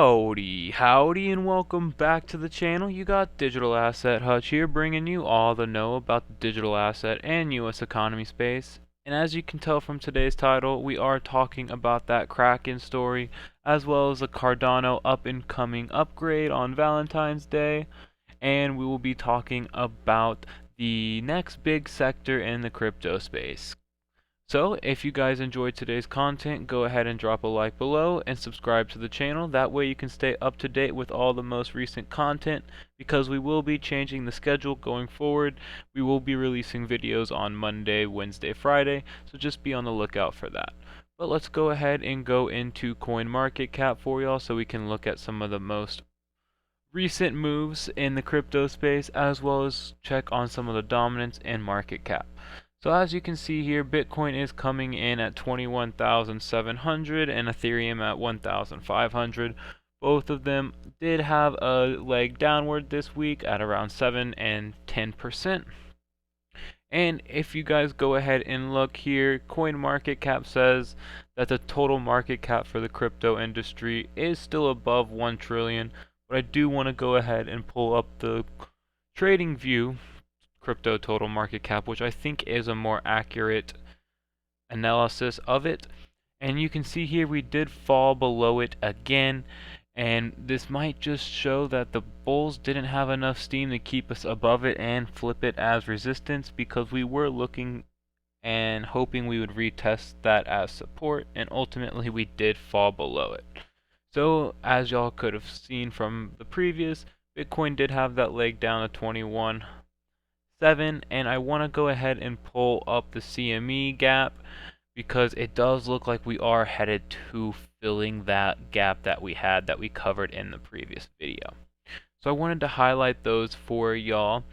Howdy, and welcome back to the channel. You got Digital Asset Hutch here, bringing you all the know about the digital asset and US economy space. And as you can tell from today's title, we are talking about that Kraken story, as well as a Cardano up-and-coming upgrade on Valentine's Day. And we will be talking about the next big sector in the crypto space. So, if you guys enjoyed today's content, go ahead and drop a like below and subscribe to the channel. That way you can stay up to date with all the most recent content, because we will be changing the schedule going forward. We will be releasing videos on Monday, Wednesday, Friday, so just be on the lookout for that. But let's go ahead and go into CoinMarketCap for y'all so we can look at some of the most recent moves in the crypto space, as well as check on some of the dominance in market cap. So as you can see here, Bitcoin is coming in at 21,700 and Ethereum at 1,500. Both of them did have a leg downward this week at around 7 and 10%. And if you guys go ahead and look here, CoinMarketCap says that the total market cap for the crypto industry is still above 1 trillion. But I do want to go ahead and pull up the trading view crypto total market cap, which I think is a more accurate analysis of it. And you can see here we did fall below it again, and this might just show that the bulls didn't have enough steam to keep us above it and flip it as resistance, because we were looking and hoping we would retest that as support, and ultimately we did fall below it. So as y'all could have seen from the previous, Bitcoin did have that leg down to 21.7, and I want to go ahead and pull up the CME Gap, because it does look like we are headed to filling that gap that we covered in the previous video. So I wanted to highlight those for y'all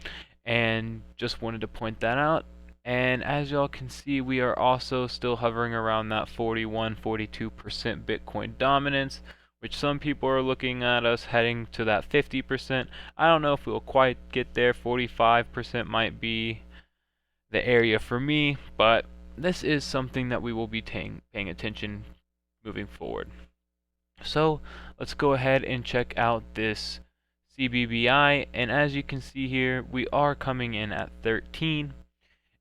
and just wanted to point that out. And as y'all can see, we are also still hovering around that 41-42% Bitcoin dominance, which some people are looking at us heading to that 50%. I don't know if we'll quite get there. 45% might be the area for me, but this is something that we will be paying attention moving forward. So let's go ahead and check out this CBBI, and as you can see here, we are coming in at 13.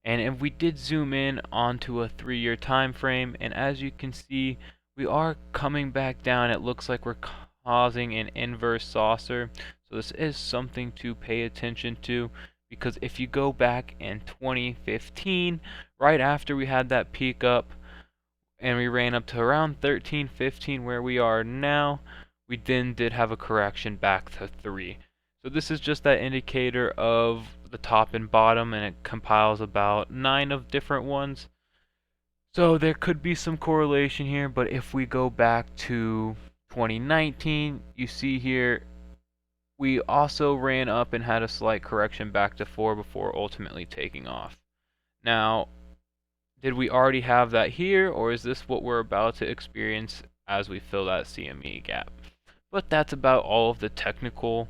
And if we did zoom in onto a 3-year time frame, and as you can see, we are coming back down. It looks like we're causing an inverse saucer. So this is something to pay attention to, because if you go back in 2015, right after we had that peak up and we ran up to around 13, 15 where we are now, we then did have a correction back to 3. So this is just that indicator of the top and bottom, and it compiles about 9 of different ones. So there could be some correlation here, but if we go back to 2019, you see here we also ran up and had a slight correction back to 4 before ultimately taking off. Now, did we already have that here, or is this what we're about to experience as we fill that CME gap? But that's about all of the technical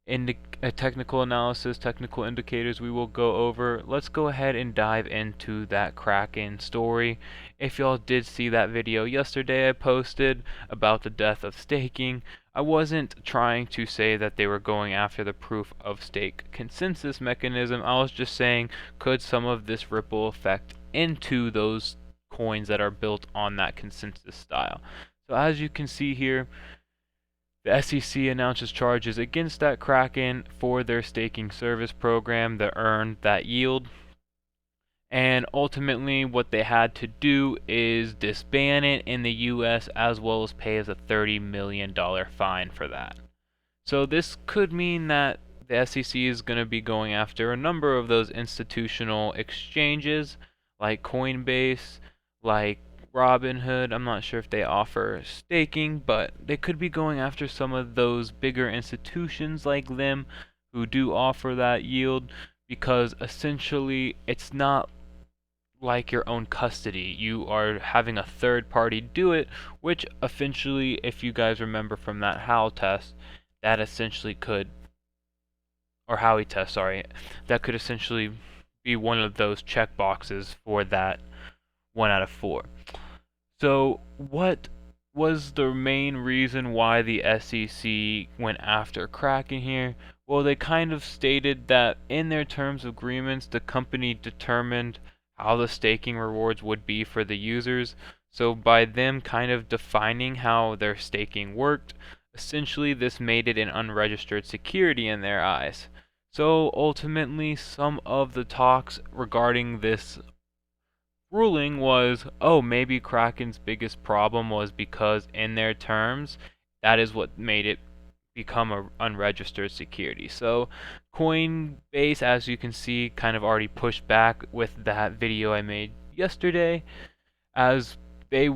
analysis, technical indicators we will go over. Let's go ahead and dive into that Kraken story. If y'all did see that video yesterday I posted about the death of staking, I wasn't trying to say that they were going after the proof of stake consensus mechanism. I was just saying, could some of this ripple effect into those coins that are built on that consensus style? So as you can see here, the SEC announces charges against that Kraken for their staking service program that earned that yield. And ultimately what they had to do is disband it in the US, as well as pay us a $30 million fine for that. So this could mean that the SEC is going to be going after a number of those institutional exchanges like Coinbase, like Robinhood. I'm not sure if they offer staking, but they could be going after some of those bigger institutions like them who do offer that yield, because essentially it's not like your own custody. You are having a third party do it, which eventually, if you guys remember from that Howell test, that essentially could, or Howey test, sorry, that could essentially be one of those check boxes for that 1 out of 4. So what was the main reason why the SEC went after Kraken here? Well, they kind of stated that in their terms of agreements, the company determined how the staking rewards would be for the users. So by them kind of defining how their staking worked, essentially this made it an unregistered security in their eyes. So ultimately, some of the talks regarding this ruling was, oh, maybe Kraken's biggest problem was because in their terms, that is what made it become an unregistered security. So Coinbase, as you can see, kind of already pushed back with that video I made yesterday, as they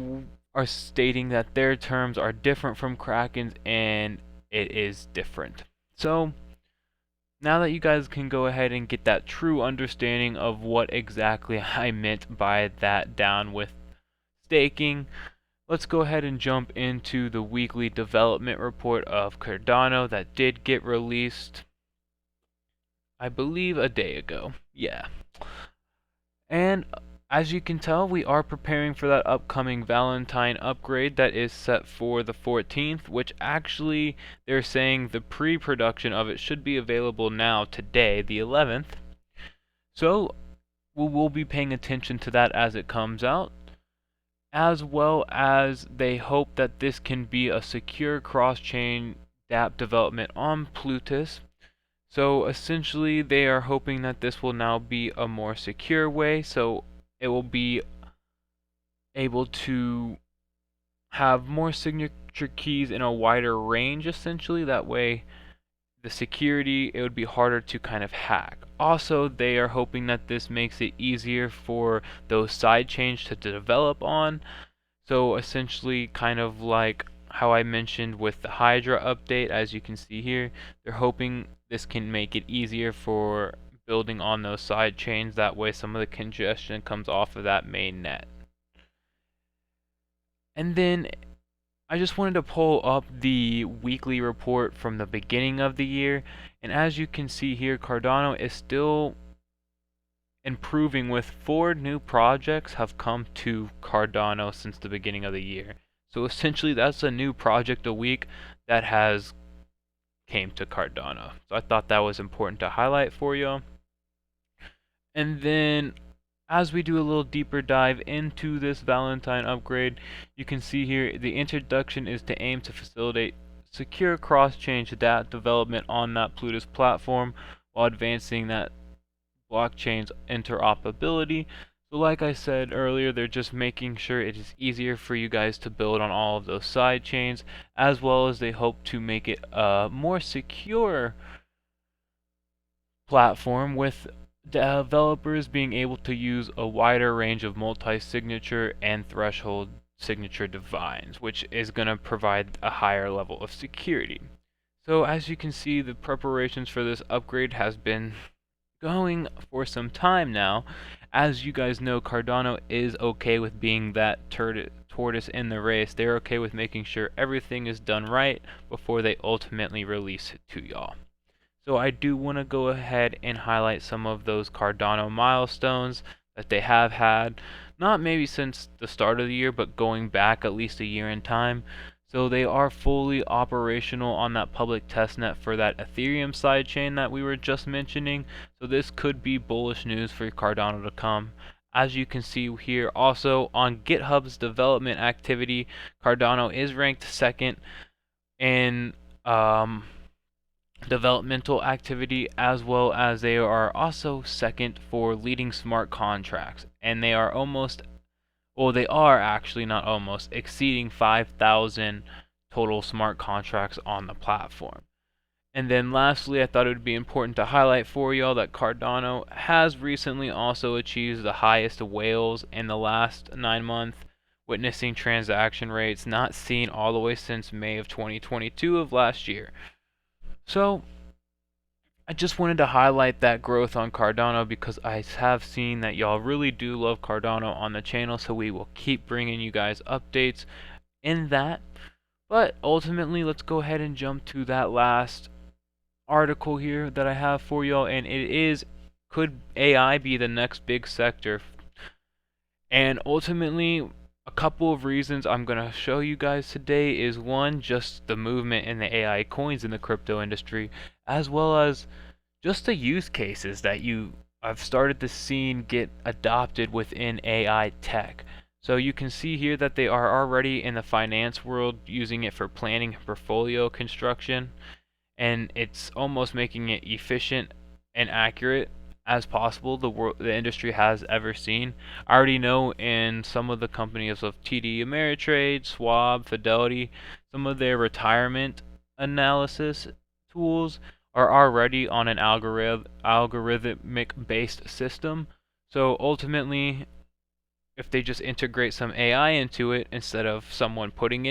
are stating that their terms are different from Kraken's and it is different. So now that you guys can go ahead and get that true understanding of what exactly I meant by that down with staking, let's go ahead and jump into the weekly development report of Cardano that did get released, I believe, a day ago. Yeah. And as you can tell, we are preparing for that upcoming Valentine upgrade that is set for the 14th, which actually they're saying the pre-production of it should be available now today, the 11th. So we'll be paying attention to that as it comes out, as well as they hope that this can be a secure cross-chain dApp development on Plutus. So essentially they are hoping that this will now be a more secure way, so it will be able to have more signature keys in a wider range, essentially. That way the security, it would be harder to kind of hack. Also, they are hoping that this makes it easier for those side chains to develop on. So essentially kind of like how I mentioned with the Hydra update, as you can see here, they're hoping this can make it easier for building on those side chains. That way some of the congestion comes off of that main net. And then I just wanted to pull up the weekly report from the beginning of the year, and as you can see here, Cardano is still improving, with 4 new projects have come to Cardano since the beginning of the year. So essentially that's a new project a week that has came to Cardano. So I thought that was important to highlight for you. And then as we do a little deeper dive into this Valentine upgrade, you can see here the introduction is to aim to facilitate secure cross-chain dApp development on that Plutus platform while advancing that blockchain's interoperability. So like I said earlier, they're just making sure it is easier for you guys to build on all of those side chains, as well as they hope to make it a more secure platform, with developers being able to use a wider range of multi-signature and threshold signature defines, which is going to provide a higher level of security. So as you can see, the preparations for this upgrade has been going for some time now. As you guys know, Cardano is okay with being that tortoise in the race. They're okay with making sure everything is done right before they ultimately release it to y'all. So I do want to go ahead and highlight some of those Cardano milestones that they have had, not maybe since the start of the year, but going back at least a year in time. So they are fully operational on that public testnet for that Ethereum sidechain that we were just mentioning. So this could be bullish news for Cardano to come. As you can see here, also on GitHub's development activity, Cardano is ranked second in developmental activity, as well as they are also second for leading smart contracts, and they are almost, well, they are actually not almost, exceeding 5,000 total smart contracts on the platform. And then lastly, I thought it would be important to highlight for y'all that Cardano has recently also achieved the highest whales in the last 9 months, witnessing transaction rates not seen all the way since May of 2022 of last year. So I just wanted to highlight that growth on Cardano because I have seen that y'all really do love Cardano on the channel, so we will keep bringing you guys updates in that. But ultimately, let's go ahead and jump to that last article here that I have for y'all, and it is, could AI be the next big sector? And ultimately, A couple of reasons I'm going to show you guys today is one, just the movement in the AI coins in the crypto industry, as well as just the use cases that I've started to see get adopted within AI tech. So you can see here that they are already in the finance world using it for planning and portfolio construction, and it's almost making it efficient and accurate as possible the industry has ever seen. I already know in some of the companies of TD Ameritrade, Schwab, Fidelity, some of their retirement analysis tools are already on an algorithmic based system. So ultimately, if they just integrate some AI into it instead of someone putting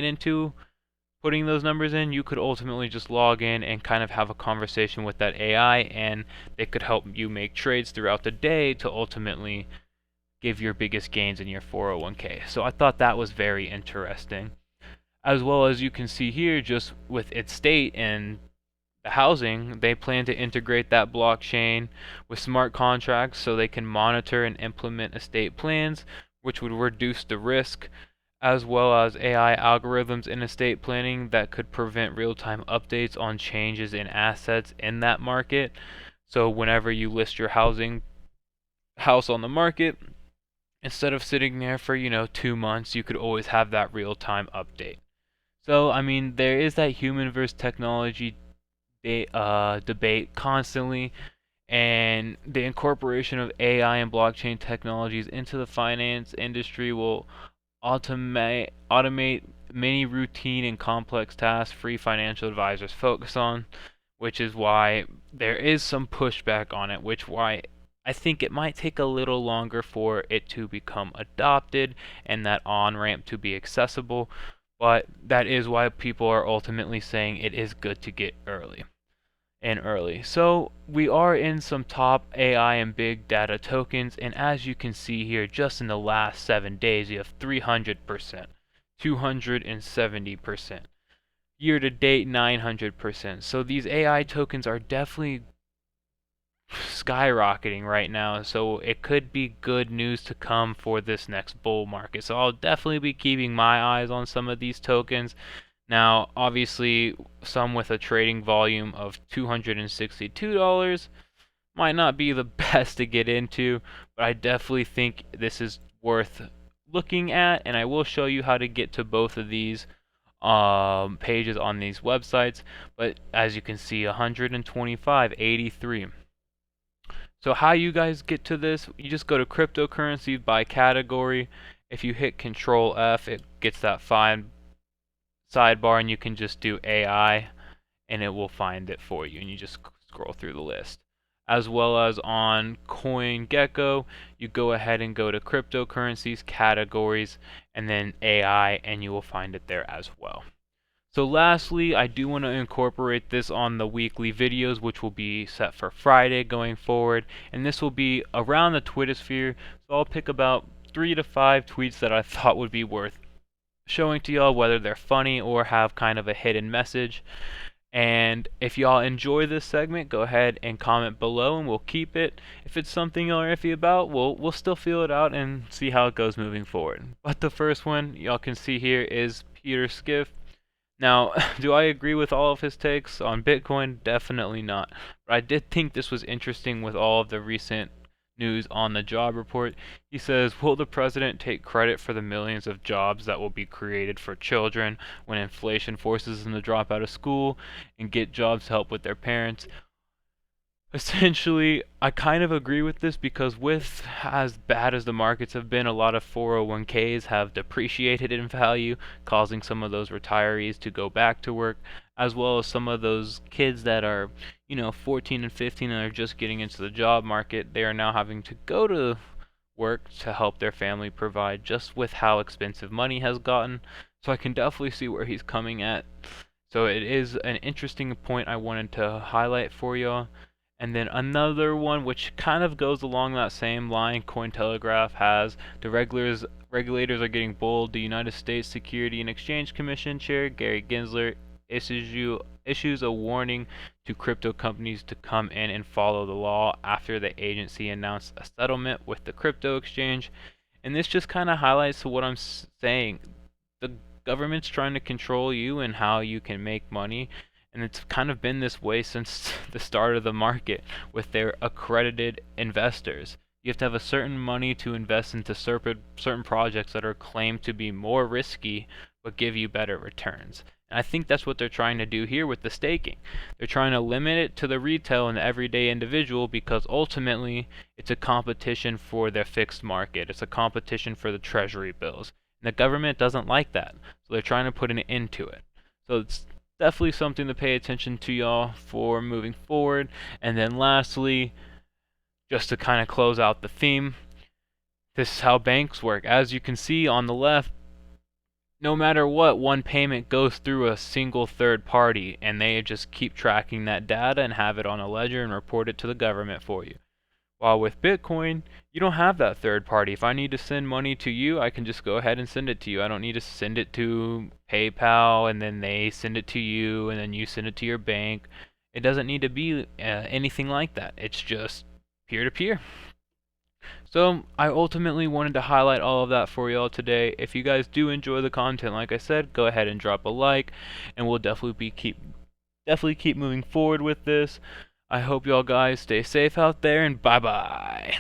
those numbers in, you could ultimately just log in and kind of have a conversation with that AI, and they could help you make trades throughout the day to ultimately give your biggest gains in your 401k. So I thought that was very interesting. As well as you can see here, just with its state and the housing, they plan to integrate that blockchain with smart contracts so they can monitor and implement estate plans, which would reduce the risk, as well as AI algorithms in estate planning that could prevent real-time updates on changes in assets in that market. So whenever you list your house on the market, instead of sitting there for 2 months, you could always have that real-time update. So I mean, there is that human versus technology debate constantly, and the incorporation of AI and blockchain technologies into the finance industry will automate many routine and complex tasks free financial advisors focus on, which is why there is some pushback on it, which why I think it might take a little longer for it to become adopted and that on-ramp to be accessible, but that is why people are ultimately saying it is good to get early. So we are in some top AI and big data tokens, and as you can see here, just in the last 7 days, you have 300%, 270%, year to date 900%. So these AI tokens are definitely skyrocketing right now, so it could be good news to come for this next bull market. So I'll definitely be keeping my eyes on some of these tokens. Now, obviously, some with a trading volume of $262 might not be the best to get into, but I definitely think this is worth looking at, and I will show you how to get to both of these pages on these websites. But as you can see, 125, 83. So how you guys get to this, you just go to cryptocurrencies by category. If you hit Control F, it gets that fine sidebar, and you can just do AI and it will find it for you, and you just scroll through the list. As well as on CoinGecko, you go ahead and go to cryptocurrencies categories and then AI, and you will find it there as well. So lastly, I do want to incorporate this on the weekly videos, which will be set for Friday going forward, and this will be around the Twitter sphere. So I'll pick about 3 to 5 tweets that I thought would be worth showing to y'all, whether they're funny or have kind of a hidden message. And if y'all enjoy this segment, go ahead and comment below and we'll keep it. If it's something y'all are iffy about, we'll still feel it out and see how it goes moving forward. But the first one y'all can see here is Peter Skiff. Now, do I agree with all of his takes on Bitcoin? Definitely not. But I did think this was interesting with all of the recent news on the job report. He says, will the president take credit for the millions of jobs that will be created for children when inflation forces them to drop out of school and get jobs to help with their parents? Essentially, I kind of agree with this because with as bad as the markets have been, a lot of 401ks have depreciated in value, causing some of those retirees to go back to work, as well as some of those kids that are, 14 and 15 and are just getting into the job market. They are now having to go to work to help their family provide, just with how expensive money has gotten. So I can definitely see where he's coming at. So it is an interesting point I wanted to highlight for y'all. And then another one which kind of goes along that same line Cointelegraph has, the regulators are getting bold. The United States Security and Exchange Commission Chair Gary Gensler issues a warning to crypto companies to come in and follow the law after the agency announced a settlement with the crypto exchange. And this just kind of highlights what I'm saying. The government's trying to control you and how you can make money, and it's kind of been this way since the start of the market with their accredited investors. You have to have a certain money to invest into certain projects that are claimed to be more risky but give you better returns. And I think that's what they're trying to do here with the staking. They're trying to limit it to the retail and the everyday individual because ultimately it's a competition for their fixed market. It's a competition for the treasury bills. And the government doesn't like that. So they're trying to put an end to it. So it's definitely something to pay attention to, y'all, for moving forward. And then lastly, just to kind of close out the theme, this is how banks work. As you can see on the left, no matter what, one payment goes through a single third party, and they just keep tracking that data and have it on a ledger and report it to the government for you. While with Bitcoin, you don't have that third party. If I need to send money to you, I can just go ahead and send it to you. I don't need to send it to PayPal and then they send it to you and then you send it to your bank. It doesn't need to be anything like that. It's just peer-to-peer. So I ultimately wanted to highlight all of that for y'all today. If you guys do enjoy the content, like I said, go ahead and drop a like, and we'll definitely keep moving forward with this. I hope y'all guys stay safe out there, and bye bye.